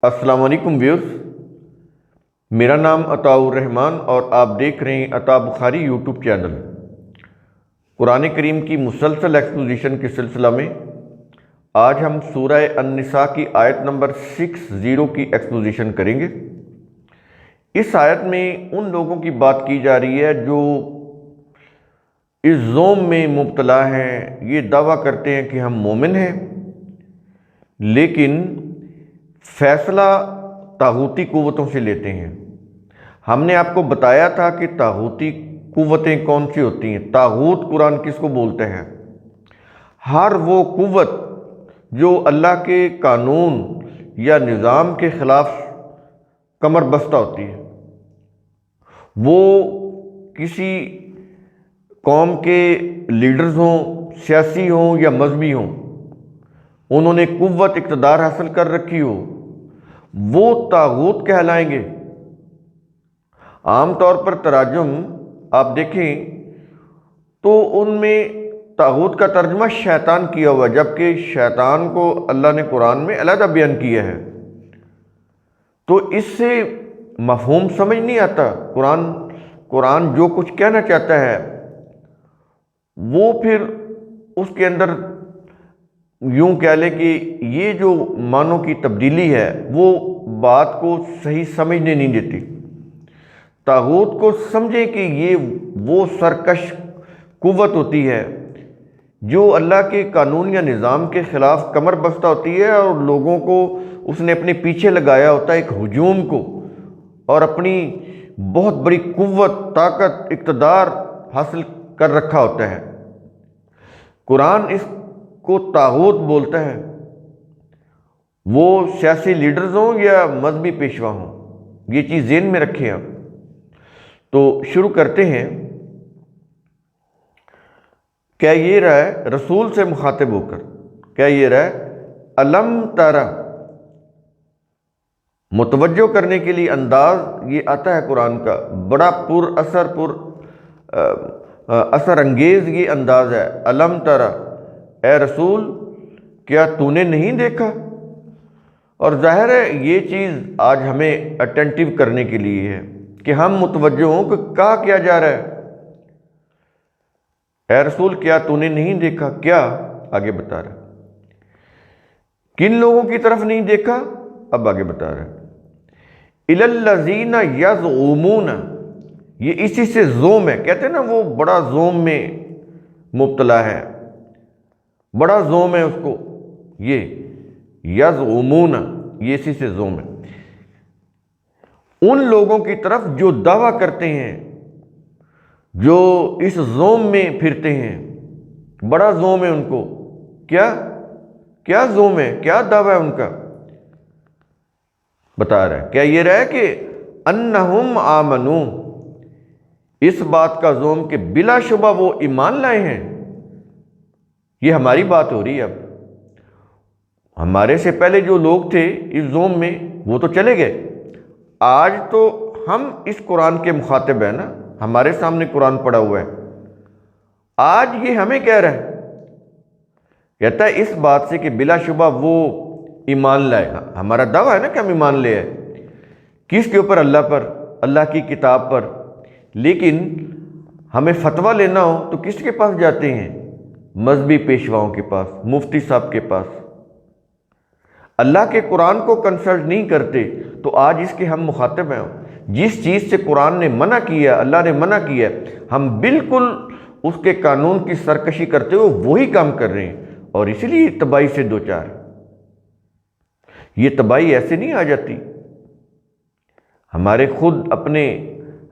السلام علیکم ویورز، میرا نام عطاء الرحمن اور آپ دیکھ رہے ہیں عطا بخاری یوٹیوب چینل۔ قرآن کریم کی مسلسل ایکسپوزیشن کے سلسلہ میں آج ہم سورہ النساء کی آیت نمبر 60 کی ایکسپوزیشن کریں گے۔ اس آیت میں ان لوگوں کی بات کی جا رہی ہے جو اس زوم میں مبتلا ہیں، یہ دعویٰ کرتے ہیں کہ ہم مومن ہیں، لیکن فیصلہ طاغوتی قوتوں سے لیتے ہیں۔ ہم نے آپ کو بتایا تھا کہ طاغوتی قوتیں کون سی ہوتی ہیں۔ طاغوت قرآن کس کو بولتے ہیں؟ ہر وہ قوت جو اللہ کے قانون یا نظام کے خلاف کمر بستہ ہوتی ہے، وہ کسی قوم کے لیڈرز ہوں، سیاسی ہوں یا مذہبی ہوں، انہوں نے قوت اقتدار حاصل کر رکھی ہو، وہ طاغوت کہلائیں گے۔ عام طور پر تراجم آپ دیکھیں تو ان میں طاغوت کا ترجمہ شیطان کیا ہوا، جبکہ شیطان کو اللہ نے قرآن میں علیحدہ بیان کیا ہے، تو اس سے مفہوم سمجھ نہیں آتا۔ قرآن جو کچھ کہنا چاہتا ہے وہ پھر اس کے اندر یوں کہہ لیں کہ یہ جو معنوں کی تبدیلی ہے وہ بات کو صحیح سمجھنے نہیں دیتی۔ طاغوت کو سمجھیں کہ یہ وہ سرکش قوت ہوتی ہے جو اللہ کے قانون یا نظام کے خلاف کمر بستہ ہوتی ہے اور لوگوں کو اس نے اپنے پیچھے لگایا ہوتا ہے، ایک ہجوم کو، اور اپنی بہت بڑی قوت، طاقت، اقتدار حاصل کر رکھا ہوتا ہے۔ قرآن اس کو طاغوت بولتا ہے، وہ سیاسی لیڈرز ہوں یا مذہبی پیشوا ہوں، یہ چیز ذہن میں رکھیں آپ۔ تو شروع کرتے ہیں۔ کیا یہ رہا ہے رسول سے مخاطب ہو کر، کیا یہ رہا ہے الم ترى، متوجہ کرنے کے لیے انداز یہ آتا ہے قرآن کا، بڑا اثر انگیز یہ انداز ہے۔ الم ترى، اے رسول کیا تو نے نہیں دیکھا؟ اور ظاہر ہے یہ چیز آج ہمیں اٹینٹیو کرنے کے لیے ہے کہ ہم متوجہ ہوں کہ کہا کیا جا رہا ہے۔ اے رسول کیا تو نے نہیں دیکھا؟ کیا آگے بتا رہا ہے، کن لوگوں کی طرف نہیں دیکھا؟ اب آگے بتا رہا ہے الی الذین یزعمون، یہ اسی سے زوم ہے، کہتے ہیں نا وہ بڑا زوم میں مبتلا ہے، بڑا زوم ہے اس کو، یہ یزعمون، یہ اسی سے زوم ہے۔ ان لوگوں کی طرف جو دعویٰ کرتے ہیں، جو اس زوم میں پھرتے ہیں، بڑا زوم ہے ان کو۔ کیا زوم ہے، کیا دعویٰ ہے ان کا؟ بتا رہا ہے، کیا یہ رہا ہے کہ انہم آمنو، اس بات کا زوم کہ بلا شبہ وہ ایمان لائے ہیں۔ یہ ہماری بات ہو رہی ہے۔ اب ہمارے سے پہلے جو لوگ تھے اس زوم میں وہ تو چلے گئے، آج تو ہم اس قرآن کے مخاطب ہیں نا، ہمارے سامنے قرآن پڑا ہوا ہے، آج یہ ہمیں کہہ رہا ہے، کہتا ہے اس بات سے کہ بلا شبہ وہ ایمان لائے۔ ہمارا دعویٰ ہے نا کہ ہم ایمان لے آئے، کس کے اوپر؟ اللہ پر، اللہ کی کتاب پر۔ لیکن ہمیں فتویٰ لینا ہو تو کس کے پاس جاتے ہیں؟ مذہبی پیشواؤں کے پاس، مفتی صاحب کے پاس۔ اللہ کے قرآن کو کنسلٹ نہیں کرتے، تو آج اس کے ہم مخاطب ہیں۔ جس چیز سے قرآن نے منع کیا، اللہ نے منع کیا، ہم بالکل اس کے قانون کی سرکشی کرتے ہوئے وہی کام کر رہے ہیں، اور اسی لیے تباہی سے دوچار۔ یہ تباہی ایسے نہیں آ جاتی،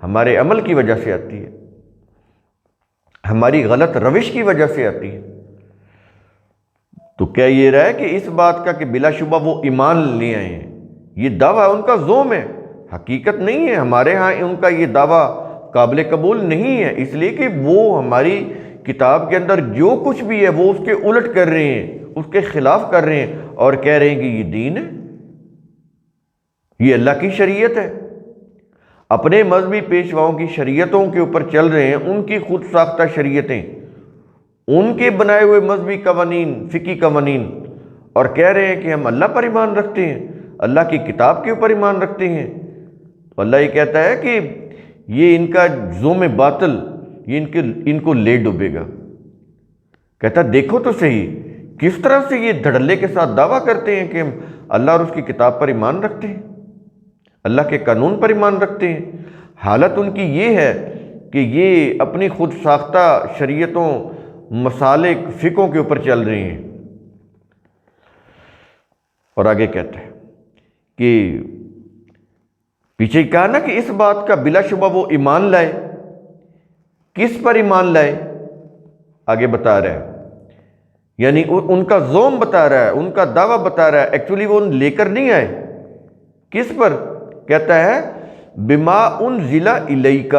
ہمارے عمل کی وجہ سے آتی ہے، ہماری غلط روش کی وجہ سے آتی ہے۔ تو کیا یہ رہا ہے کہ اس بات کا کہ بلا شبہ وہ ایمان لے آئے ہیں، یہ دعویٰ ان کا زوم ہے، حقیقت نہیں ہے۔ ہمارے ہاں ان کا یہ دعویٰ قابل قبول نہیں ہے، اس لیے کہ وہ ہماری کتاب کے اندر جو کچھ بھی ہے وہ اس کے الٹ کر رہے ہیں، اس کے خلاف کر رہے ہیں، اور کہہ رہے ہیں کہ یہ دین ہے، یہ اللہ کی شریعت ہے۔ اپنے مذہبی پیشواؤں کی شریعتوں کے اوپر چل رہے ہیں، ان کی خود ساختہ شریعتیں، ان کے بنائے ہوئے مذہبی قوانین، فقہی قوانین، اور کہہ رہے ہیں کہ ہم اللہ پر ایمان رکھتے ہیں۔ اللہ کی کتاب کے اوپر ایمان رکھتے ہیں، تو اللہ یہ کہتا ہے کہ یہ ان کا زوم باطل یہ ان کو لے ڈوبے گا۔ کہتا دیکھو تو صحیح کس طرح سے یہ دھڑلے کے ساتھ دعویٰ کرتے ہیں کہ ہم اللہ اور اس کی کتاب پر ایمان رکھتے ہیں، اللہ کے قانون پر ایمان رکھتے ہیں، حالت ان کی یہ ہے کہ یہ اپنی خود ساختہ شریعتوں، مسالک، فقہوں کے اوپر چل رہے ہیں۔ اور آگے کہتا ہے کہ پیچھے کہا نا کہ اس بات کا بلا شبہ وہ ایمان لائے، کس پر ایمان لائے آگے بتا رہا ہے، یعنی ان کا زوم بتا رہا ہے، ان کا دعویٰ بتا رہا ہے، ایکچولی وہ لے کر نہیں آئے، کس پر؟ کہتا ہے بما انزل الیک،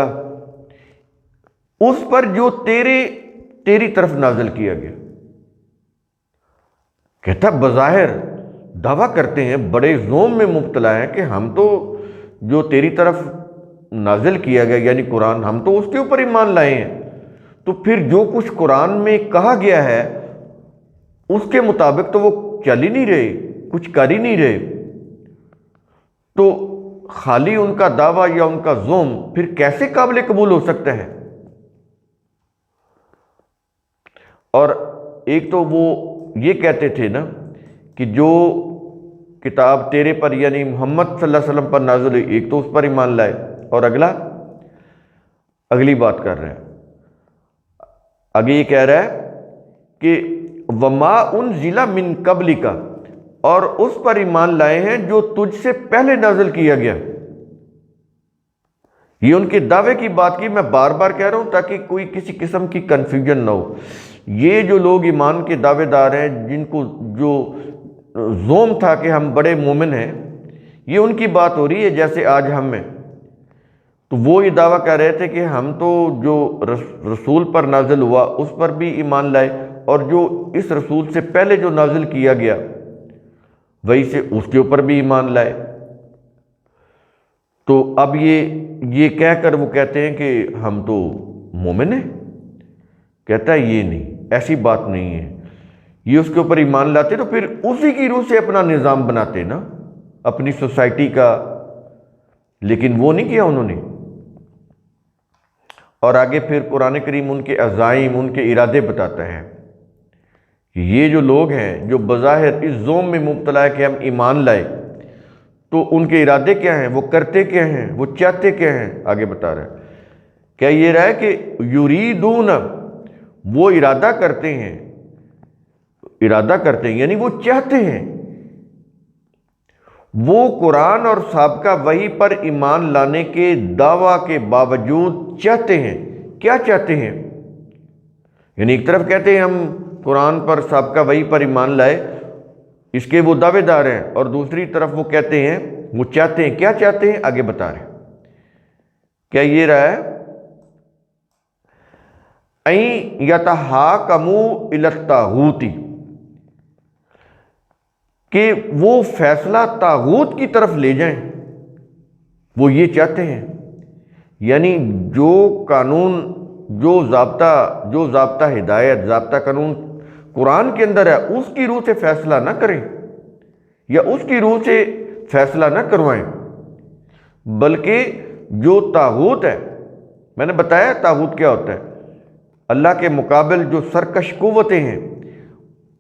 اس پر جو تیری طرف نازل کیا گیا۔ کہتا بظاہر دعویٰ کرتے ہیں، بڑے زوم میں مبتلا ہیں کہ ہم تو جو تیری طرف نازل کیا گیا یعنی قرآن، ہم تو اس کے اوپر ایمان لائے ہیں، تو پھر جو کچھ قرآن میں کہا گیا ہے اس کے مطابق تو وہ چل ہی نہیں رہے، کچھ کر ہی نہیں رہے، تو خالی ان کا دعویٰ یا ان کا زوم پھر کیسے قابل قبول ہو سکتا ہے؟ اور ایک تو وہ یہ کہتے تھے نا کہ جو کتاب تیرے پر یعنی محمد صلی اللہ علیہ وسلم پر نازل ہوئی، ایک تو اس پر ایمان لائے، اور اگلی بات کر رہے ہیں، آگے یہ کہہ رہا ہے کہ وما انزل من قبلک، اور اس پر ایمان لائے ہیں جو تجھ سے پہلے نازل کیا گیا۔ یہ ان کے دعوے کی بات کی میں بار بار کہہ رہا ہوں تاکہ کوئی کسی قسم کی کنفیوژن نہ ہو۔ یہ جو لوگ ایمان کے دعوے دار ہیں، جن کو جو زوم تھا کہ ہم بڑے مومن ہیں، یہ ان کی بات ہو رہی ہے جیسے آج ہم ہیں۔ تو وہ یہ دعویٰ کر رہے تھے کہ ہم تو جو رسول پر نازل ہوا اس پر بھی ایمان لائے، اور جو اس رسول سے پہلے جو نازل کیا گیا وہی سے اس کے اوپر بھی ایمان لائے۔ تو اب یہ کہہ کر وہ کہتے ہیں کہ ہم تو مومن ہیں۔ کہتا ہے یہ نہیں، ایسی بات نہیں ہے، یہ اس کے اوپر ایمان لاتے تو پھر اسی کی روح سے اپنا نظام بناتے نا، اپنی سوسائٹی کا، لیکن وہ نہیں کیا انہوں نے۔ اور آگے پھر قرآن کریم ان کے عزائم، ان کے ارادے بتاتا ہے کہ یہ جو لوگ ہیں جو بظاہر اس زوم میں مبتلا ہے کہ ہم ایمان لائے، تو ان کے ارادے کیا ہیں، وہ کرتے کیا ہیں، وہ چاہتے کیا ہیں، آگے بتا رہا ہے۔ کیا یہ رہا ہے کہ یریدون، وہ ارادہ کرتے ہیں یعنی وہ چاہتے ہیں، وہ قرآن اور سابقہ وحی پر ایمان لانے کے دعویٰ کے باوجود چاہتے ہیں۔ کیا چاہتے ہیں؟ یعنی ایک طرف کہتے ہیں ہم قرآن پر سابقہ وحی پر ایمان لائے، اس کے وہ دعوے دار ہیں، اور دوسری طرف وہ کہتے ہیں وہ چاہتے ہیں۔ کیا چاہتے ہیں آگے بتا رہے ہیں۔ کیا یہ رہا ہے اَن یتحاکموا الی الطاغوت، کہ وہ فیصلہ طاغوت کی طرف لے جائیں، وہ یہ چاہتے ہیں، یعنی جو قانون، جو ضابطہ ہدایت، ضابطہ قانون قرآن کے اندر ہے اس کی روح سے فیصلہ نہ کریں یا اس کی روح سے فیصلہ نہ کروائیں، بلکہ جو طاغوت ہے، میں نے بتایا طاغوت کیا ہوتا ہے، اللہ کے مقابل جو سرکش قوتیں ہیں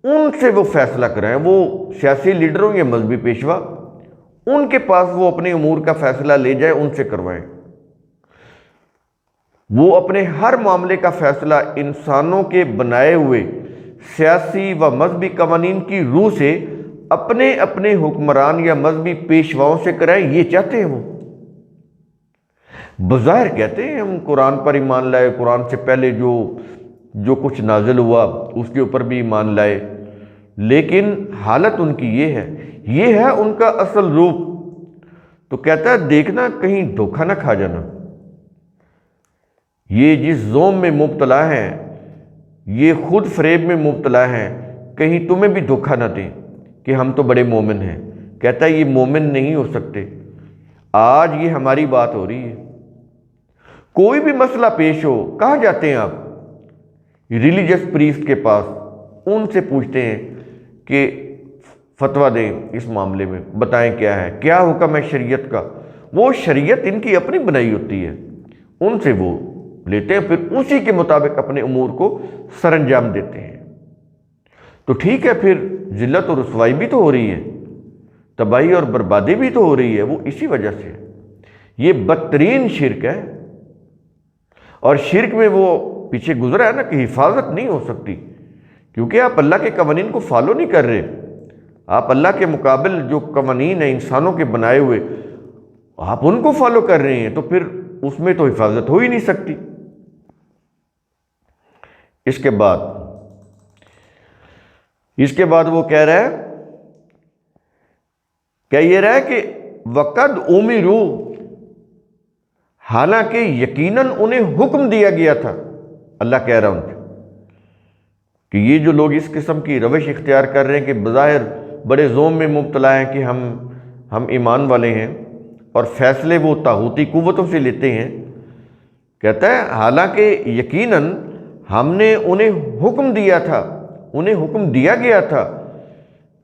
ان سے وہ فیصلہ کرائیں، وہ سیاسی لیڈروں یا مذہبی پیشوا، ان کے پاس وہ اپنے امور کا فیصلہ لے جائیں، ان سے کروائیں۔ وہ اپنے ہر معاملے کا فیصلہ انسانوں کے بنائے ہوئے سیاسی و مذہبی قوانین کی روح سے اپنے اپنے حکمران یا مذہبی پیشواؤں سے کرائیں، یہ چاہتے ہیں وہ۔ بظاہر کہتے ہیں ہم قرآن پر ایمان لائے، قرآن سے پہلے جو کچھ نازل ہوا اس کے اوپر بھی ایمان لائے، لیکن حالت ان کی یہ ہے ان کا اصل روپ۔ تو کہتا ہے دیکھنا کہیں دھوکہ نہ کھا جانا، یہ جس زوم میں مبتلا ہیں، یہ خود فریب میں مبتلا ہیں، کہیں تمہیں بھی دھوکہ نہ دیں کہ ہم تو بڑے مومن ہیں۔ کہتا ہے یہ مومن نہیں ہو سکتے۔ آج یہ ہماری بات ہو رہی ہے، کوئی بھی مسئلہ پیش ہو کہاں جاتے ہیں آپ؟ ریلیجس پریسٹ کے پاس، ان سے پوچھتے ہیں کہ فتویٰ دیں اس معاملے میں، بتائیں کیا ہے، کیا حکم ہے شریعت کا۔ وہ شریعت ان کی اپنی بنائی ہوتی ہے، ان سے وہ لیتے ہیں، پھر اسی کے مطابق اپنے امور کو سر انجام دیتے ہیں۔ تو ٹھیک ہے، پھر ذلت اور رسوائی بھی تو ہو رہی ہے، تباہی اور بربادی بھی تو ہو رہی ہے، وہ اسی وجہ سے ہے۔ یہ بدترین شرک ہے، اور شرک میں وہ پیچھے گزرا ہے نا کہ حفاظت نہیں ہو سکتی، کیونکہ آپ اللہ کے قوانین کو فالو نہیں کر رہے۔ آپ اللہ کے مقابل جو قوانین ہیں انسانوں کے بنائے ہوئے، آپ ان کو فالو کر رہے ہیں، تو پھر اس میں تو حفاظت ہو ہی نہیں سکتی۔ اس کے بعد وہ کہہ رہا ہے، یہ رہا ہے کہ وَقَدْ أُمِرُوا، حالانکہ یقیناً انہیں حکم دیا گیا تھا۔ اللہ کہہ رہا ان سے کہ یہ جو لوگ اس قسم کی روش اختیار کر رہے ہیں کہ بظاہر بڑے زوم میں مبتلا ہیں کہ ہم ایمان والے ہیں، اور فیصلے وہ طاغوتی قوتوں سے لیتے ہیں، کہتا ہے حالانکہ یقیناً ہم نے انہیں حکم دیا تھا، انہیں حکم دیا گیا تھا۔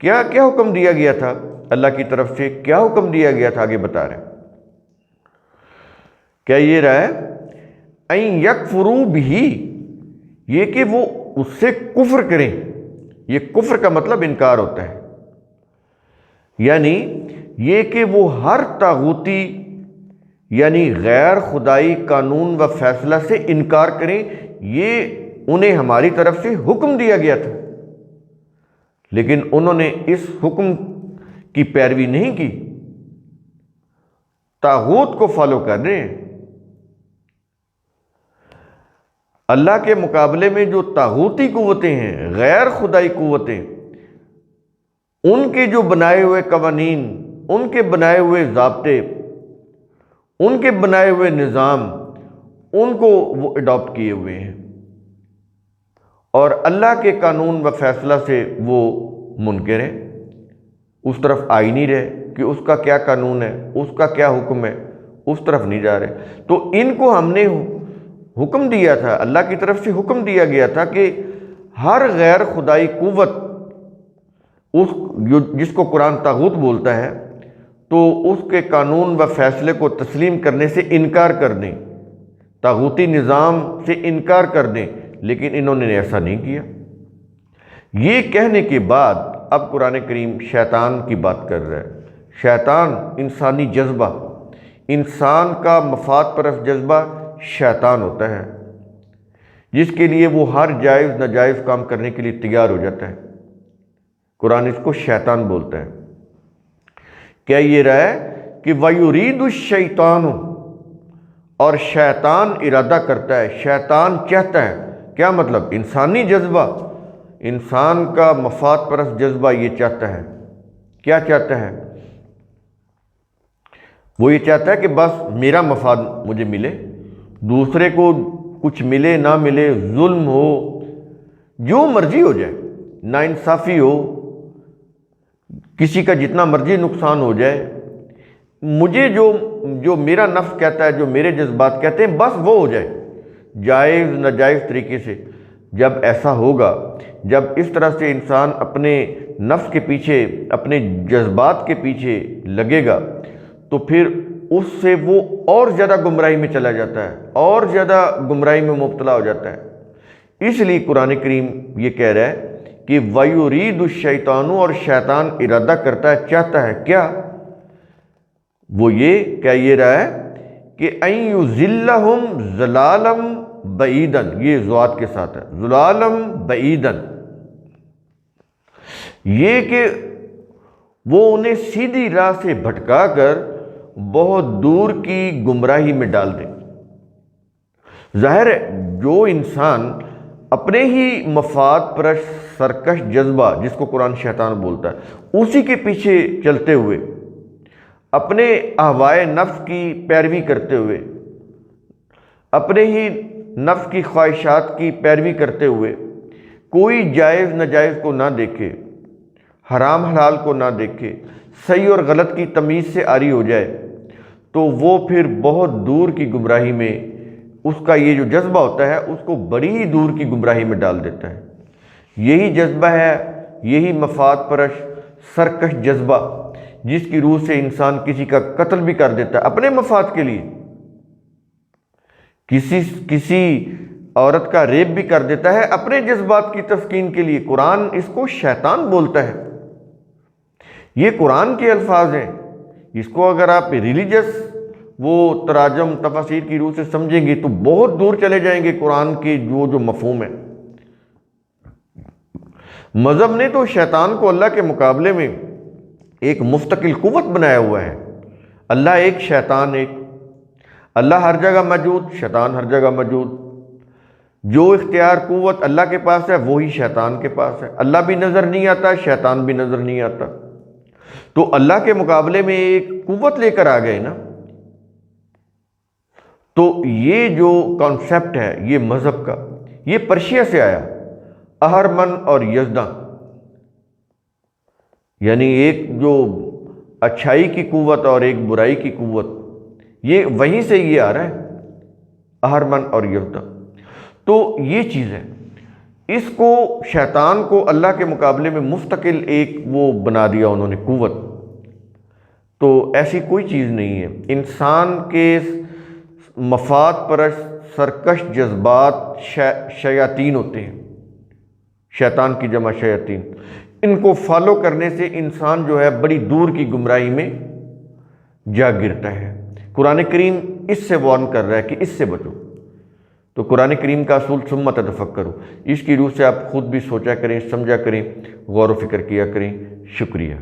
کیا حکم دیا گیا تھا اللہ کی طرف سے؟ کیا حکم دیا گیا تھا؟ آگے بتا رہے ہیں، کیا یہ رہا ہے اَن یکفروا بہ، یہ کہ وہ اس سے کفر کریں۔ یہ کفر کا مطلب انکار ہوتا ہے، یعنی یہ کہ وہ ہر طاغوتی یعنی غیر خدائی قانون و فیصلہ سے انکار کریں۔ یہ انہیں ہماری طرف سے حکم دیا گیا تھا، لیکن انہوں نے اس حکم کی پیروی نہیں کی، طاغوت کو فالو کر رہے ہیں۔ اللہ کے مقابلے میں جو طاغوتی قوتیں ہیں، غیر خدائی قوتیں، ان کے جو بنائے ہوئے قوانین، ان کے بنائے ہوئے ضابطے، ان کے بنائے ہوئے نظام، ان کو وہ اڈاپٹ کیے ہوئے ہیں، اور اللہ کے قانون و فیصلہ سے وہ منکر ہیں، اس طرف آ ہی نہیں رہے کہ اس کا کیا قانون ہے، اس کا کیا حکم ہے، اس طرف نہیں جا رہے۔ تو ان کو ہم نے حکم دیا تھا، اللہ کی طرف سے حکم دیا گیا تھا کہ ہر غیر خدائی قوت، جس کو قرآن طاغوت بولتا ہے، تو اس کے قانون و فیصلے کو تسلیم کرنے سے انکار کر دیں، طاغوتی نظام سے انکار کر دیں، لیکن انہوں نے ایسا نہیں کیا۔ یہ کہنے کے بعد اب قرآن کریم شیطان کی بات کر رہا ہے۔ شیطان انسانی جذبہ، انسان کا مفاد پرست جذبہ شیطان ہوتا ہے، جس کے لیے وہ ہر جائز ناجائز کام کرنے کے لیے تیار ہو جاتا ہے۔ قرآن اس کو شیطان بولتا ہے۔ کیا یہ رہا ہے کہ وَيُرِيدُ الشَّيْطَانُ، اور شیطان ارادہ کرتا ہے، شیطان چاہتا ہے۔ کیا مطلب؟ انسانی جذبہ، انسان کا مفاد پرست جذبہ یہ چاہتا ہے۔ کیا چاہتا ہے؟ وہ یہ چاہتا ہے کہ بس میرا مفاد مجھے ملے، دوسرے کو کچھ ملے نہ ملے، ظلم ہو، جو مرضی ہو جائے، ناانصافی ہو، کسی کا جتنا مرضی نقصان ہو جائے، مجھے جو میرا نفس کہتا ہے، جو میرے جذبات کہتے ہیں، بس وہ ہو جائے، جائز ناجائز طریقے سے۔ جب ایسا ہوگا، جب اس طرح سے انسان اپنے نفس کے پیچھے، اپنے جذبات کے پیچھے لگے گا، تو پھر اس سے وہ اور زیادہ گمراہی میں چلا جاتا ہے، اور زیادہ گمراہی میں مبتلا ہو جاتا ہے۔ اس لیے قرآن کریم یہ کہہ رہا ہے کہ وَيُرِيدُ الشَّيْطَانُ، اور شیطان ارادہ کرتا ہے، چاہتا ہے کیا؟ وہ یہ رہا ہے کہ أَن يُضِلَّهُمْ ضَلَالًا بَعِيدًا، یہ ذوات کے ساتھ ہے، ضَلَالًا بَعِيدًا، یہ کہ وہ انہیں سیدھی راہ سے بھٹکا کر بہت دور کی گمراہی میں ڈال دیں۔ ظاہر ہے جو انسان اپنے ہی مفاد پرست سرکش جذبہ، جس کو قرآن شیطان بولتا ہے، اسی کے پیچھے چلتے ہوئے، اپنے اہوائے نفس کی پیروی کرتے ہوئے، اپنے ہی نفس کی خواہشات کی پیروی کرتے ہوئے، کوئی جائز ناجائز کو نہ دیکھے، حرام حلال کو نہ دیکھے، صحیح اور غلط کی تمیز سے عاری ہو جائے، تو وہ پھر بہت دور کی گمراہی میں، اس کا یہ جو جذبہ ہوتا ہے اس کو بڑی ہی دور کی گمراہی میں ڈال دیتا ہے۔ یہی جذبہ ہے، یہی مفاد پرست سرکش جذبہ جس کی روح سے انسان کسی کا قتل بھی کر دیتا ہے اپنے مفاد کے لیے، کسی عورت کا ریپ بھی کر دیتا ہے اپنے جذبات کی تسکین کے لیے، قرآن اس کو شیطان بولتا ہے۔ یہ قرآن کے الفاظ ہیں، اس کو اگر آپ ریلیجس وہ تراجم تفاسیر کی روح سے سمجھیں گے تو بہت دور چلے جائیں گے قرآن کے جو مفہوم ہے۔ مذہب نے تو شیطان کو اللہ کے مقابلے میں ایک مستقل قوت بنایا ہوا ہے۔ اللہ ایک، شیطان ایک، اللہ ہر جگہ موجود، شیطان ہر جگہ موجود۔ جو اختیار قوت اللہ کے پاس ہے وہی شیطان کے پاس ہے۔ اللہ بھی نظر نہیں آتا، شیطان بھی نظر نہیں آتا، تو اللہ کے مقابلے میں ایک قوت لے کر آ گئے نا۔ تو یہ جو کانسیپٹ ہے یہ مذہب کا، یہ پرشیا سے آیا، اہرمن اور یزداں، یعنی ایک جو اچھائی کی قوت اور ایک برائی کی قوت، یہ وہیں سے یہ آ رہا ہے، اہرمن اور یزداں۔ تو یہ چیز ہے، اس کو شیطان کو اللہ کے مقابلے میں مستقل ایک وہ بنا دیا انہوں نے قوت۔ تو ایسی کوئی چیز نہیں ہے، انسان کے مفاد پرست سرکش جذبات شیاطین ہوتے ہیں، شیطان کی جمع شیاطین، ان کو فالو کرنے سے انسان جو ہے بڑی دور کی گمراہی میں جا گرتا ہے۔ قرآن کریم اس سے وارن کر رہا ہے کہ اس سے بچو۔ تو قرآن کریم کا اصول ثم تفکروا، اس کی روح سے آپ خود بھی سوچا کریں، سمجھا کریں، غور و فکر کیا کریں۔ شکریہ۔